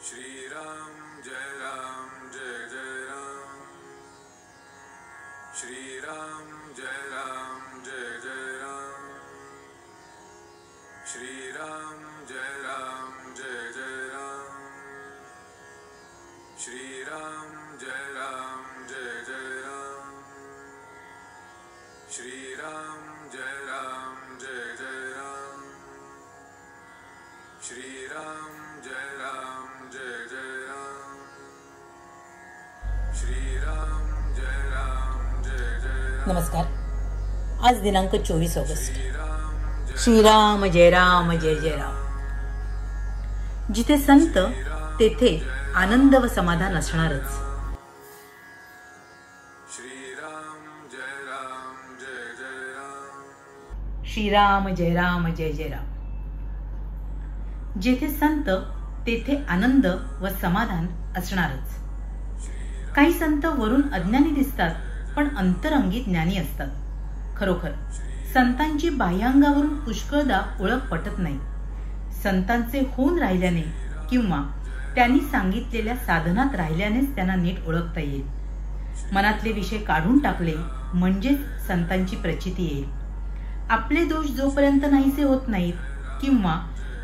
श्री राम जय जय राम। श्री राम जय जय राम। श्री राम जय जय राम। श्री राम जय जय राम। श्री राम जय जय राम। श्री राम जय जय राम। श्री राम जय जय राम। नमस्कार। आज दिनांक 24 ऑगस्ट। श्रीराम जय राम जय जय राम। जिथे संत तेथे आनंद व समाधान असणारच। श्रीराम जय जय राम। श्रीराम जय जय राम। जेथे संत तेथे आनंद व समाधान असणारच। काही संत वरून अज्ञानी दिसतात पण अंतरंगी ज्ञानी असतात। खरोखर संतांची बाह्यांगावरून पुष्कळदा ओळख पटत नाही। संतांचे होऊन राहिल्याने किंवा त्यांनी सांगितलेल्या साधनात राहिल्यानेच त्यांना नीट ओळखता येईल। मनातले विषय काढून टाकले म्हणजेच संतांची प्रचिती येईल। आपले दोष जोपर्यंत नाहीसे होत नाहीत किंवा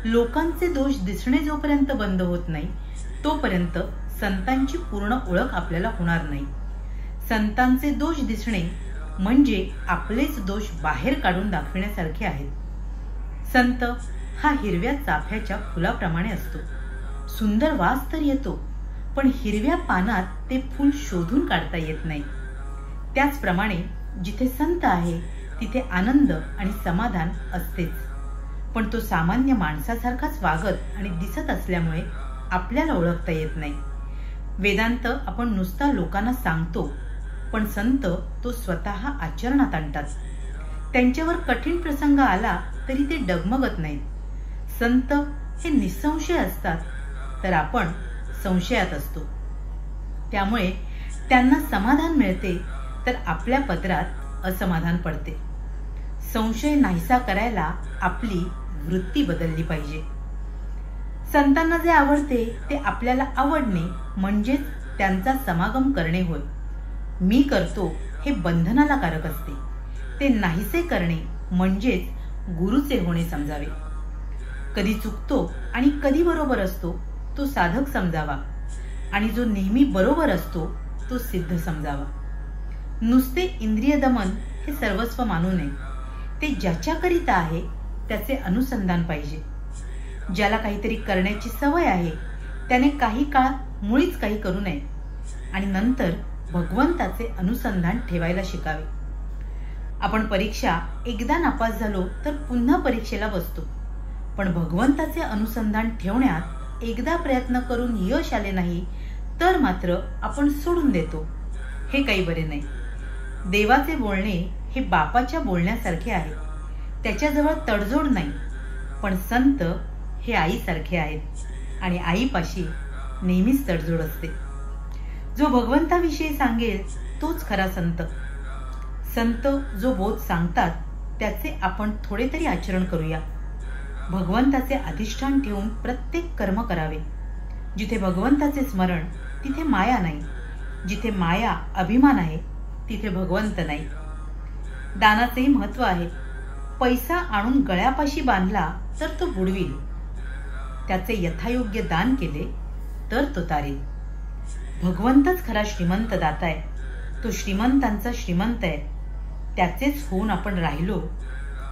लोकांचे दोष दिसणे जोपर्यंत बंद होत नाही तोपर्यंत संतांची पूर्ण ओळख आपल्याला होणार नाही। संतांचे दोष दिसणे म्हणजे आपलेच दोष बाहेर काढून दाखविण्यासारखे आहेत। संत हा हिरव्या चाफ्याच्या फुलाप्रमाणे असतो। सुंदर वास तर येतो पण हिरव्या पानात ते फूल शोधून काढता येत नाही। त्याचप्रमाणे जिथे संत आहे तिथे आनंद आणि समाधान असतेच, पण तो सामान्य माणसासारखाच वागत आणि दिसत असल्यामुळे आपल्याला ओळखता येत नाही। वेदांत आपण नुसता लोकांना सांगतो पण संत तो स्वतः आचरणात आणतात। त्यांच्यावर कठीण प्रसंग आला तरी ते डगमगत नाहीत। संत हे निसंशय असतात तर आपण संशयात असतो। त्यामुळे त्यांना समाधान मिळते तर आपल्या पदरात असमाधान पडते। संशय नाहीसा करायला आपली वृत्ती बदलली पाहिजे। संतांना जे आवडते ते आपल्याला आवडणे म्हणजेच त्यांचा समागम करणे होय। मी करतो हे बंधनाला कारक असते। ते नाहीसे करणे म्हणजेच गुरुचे होणे समजावे। कधी चुकतो आणि कधी बरोबर असतो तो साधक समजावा आणि जो नेहमी बरोबर असतो तो सिद्ध समजावा। नुसते इंद्रिय दमन हे सर्वस्व मानू नये। ते ज्याच्याकरिता आहे त्याचे अनुसंधान पाहिजे। ज्याला काहीतरी करण्याची सवय आहे त्याने काही काळ मुळीच काही करू नये आणि नंतर भगवंताचे अनुसंधान ठेवायला शिकावे। आपण परीक्षा एकदा नापास झालो तर पुन्हा परीक्षेला बसतो, पण भगवंताचे अनुसंधान ठेवण्यात एकदा प्रयत्न करून यश आले नाही तर मात्र आपण सोडून देतो। हे काही बरे नाही। देवाचे बोलणे हे बापाच्या बोलण्यासारखे आहे। त्याच्याजवळ तडजोड नाही, पण संत हे आईसारखे आहेत आणि आईपाशी नेहमीच तडजोड असते। जो भगवंताविषयी सांगेल तोच खरा संत। संत जो बोध सांगतात त्याचे आपण थोडे तरी आचरण करूया। भगवंताचे अधिष्ठान ठेवून प्रत्येक कर्म करावे। जिथे भगवंताचे स्मरण तिथे माया नाही। जिथे माया अभिमान आहे तिथे भगवंत नाही। दानाचेही महत्व आहे। पैसा आणून गळ्यापाशी बांधला तर तो बुडविल, त्याचे यथायोग्य दान केले तर तो तारेल। भगवंतच खरा श्रीमंत दाता आहे। तो श्रीमंतांचा श्रीमंत आहे। त्याचेच होऊन आपण राहिलो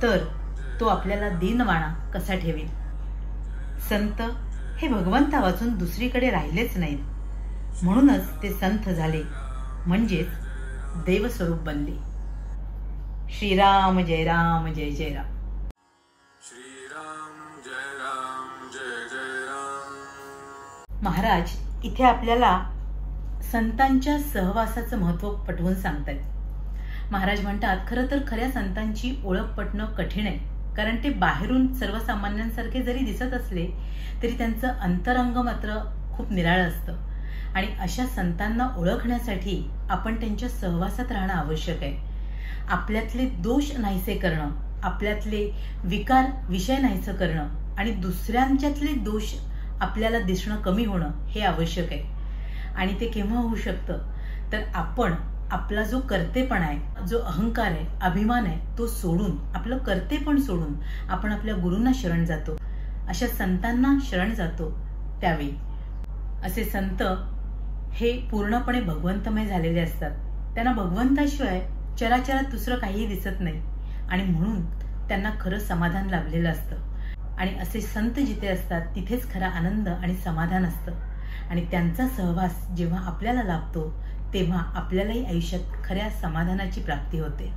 तर तो आपल्याला दीनवाणा कसा ठेवेल। संत हे भगवंता वाचून दुसरीकडे राहिलेच नाहीत, म्हणूनच ते संत झाले म्हणजेच देवस्वरूप बनले। श्रीराम जय जय राम। श्रीराम जय जय राम। महाराज इथे आपल्याला संतांच्या सहवासाचं महत्व पटवून सांगतात। महाराज म्हणतात खरं तर खऱ्या संतांची ओळख पटणं कठीण आहे, कारण ते बाहेरून सर्वसामान्यांसारखे जरी दिसत असले तरी त्यांचं अंतरंग मात्र खूप निराळं असतं आणि अशा संतांना ओळखण्यासाठी आपण त्यांच्या सहवासात राहणं आवश्यक आहे। आपल्यातले दोष नाहीसे करणं, आपल्यातले विकार विषय नाहीसे करणं आणि दुसऱ्यांच्यातले दोष आपल्याला दिसणं कमी होणं हे आवश्यक आहे. आणि ते केव्हा होऊ शकतं तर आपण आपला जो कर्तेपणा आहे, जो अहंकार आहे, अभिमान आहे, तो सोडून, आपलं कर्तेपण सोडून आपण आपल्या गुरूंना शरण जातो, अशा संतांना शरण जातो. त्यावेळी असे संत हे पूर्णपणे भगवंतमय झालेले असतात. त्यांना भगवंताशिवाय चराचरात दुसरं काहीही दिसत नाही आणि म्हणून त्यांना खरं समाधान लाभलेलं असतं. आणि असे संत जिथे असतात तिथेच खरा आनंद आणि समाधान असतं. आणि त्यांचा सहवास जेव्हा आपल्याला लाभतो तेव्हा आपल्यालाही आयुष्यात खऱ्या समाधानाची प्राप्ती होते.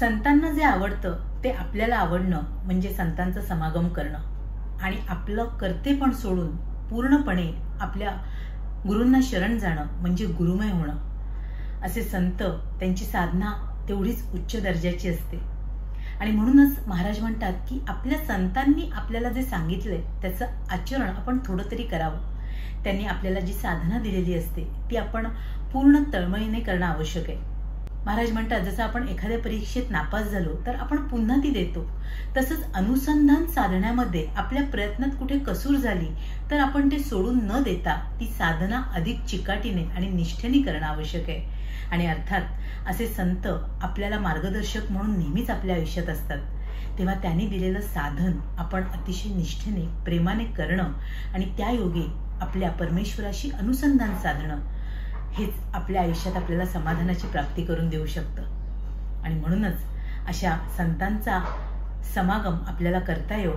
संतांना जे आवडतं ते आपल्याला आवडणं म्हणजे संतांचा समागम करणं आणि आपलं कर्तेपण सोडून पूर्णपणे आपल्या गुरूंना शरण जाणं म्हणजे गुरुमय होणं. असे संत, त्यांची साधना तेवढीच उच्च दर्जाची असते. आणि म्हणूनच महाराज म्हणतात की आपल्या संतांनी आपल्याला जे सांगितलंय त्याचं आचरण आपण थोडं तरी करावं. त्यांनी आपल्याला जी साधना दिलेली असते ती आपण पूर्ण तळमळीने करणं आवश्यक आहे. महाराज म्हणतात जसं आपण एखाद्या परीक्षेत नापास झालो तर आपण पुन्हा ती देतो, तसंच अनुसंधान साधण्यामध्ये आपल्या प्रयत्नात कुठे कसूर झाली तर आपण ते सोडून न देता ती साधना अधिक चिकाटीने आणि निष्ठेने करणं आवश्यक आहे. आणि अर्थात असे संत आपल्याला मार्गदर्शक म्हणून नेहमीच आपल्या आयुष्यात असतात. तेव्हा त्यांनी दिलेलं साधन आपण अतिशय निष्ठेने प्रेमाने करणं आणि त्या योगे आपल्या परमेश्वराशी अनुसंधान साधणं हेच आपल्या आयुष्यात आपल्याला समाधानाची प्राप्ती करून देऊ शकतं. आणि म्हणूनच अशा संतांचा समागम आपल्याला करता येऊ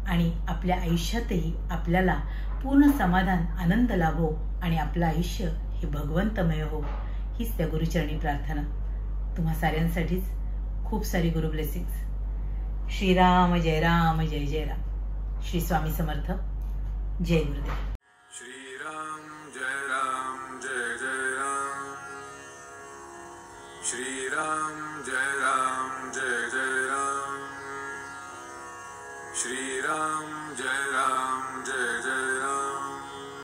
आणि आपल्या आयुष्यातही आपल्याला पूर्ण समाधान आनंद लाभो आणि आपलं आयुष्य हे भगवंतमय हो, हीच त्या गुरुचरणी प्रार्थना. तुम्हा साऱ्यांसाठीच खूप सारी गुरु ब्लेसिंग्स. श्रीराम जय राम जय जय राम. श्री स्वामी समर्थ. जय गुरुदेव. श्रीराम जय राम जय जय राम. श्रीराम जय राम जय जय राम. श्रीराम जय राम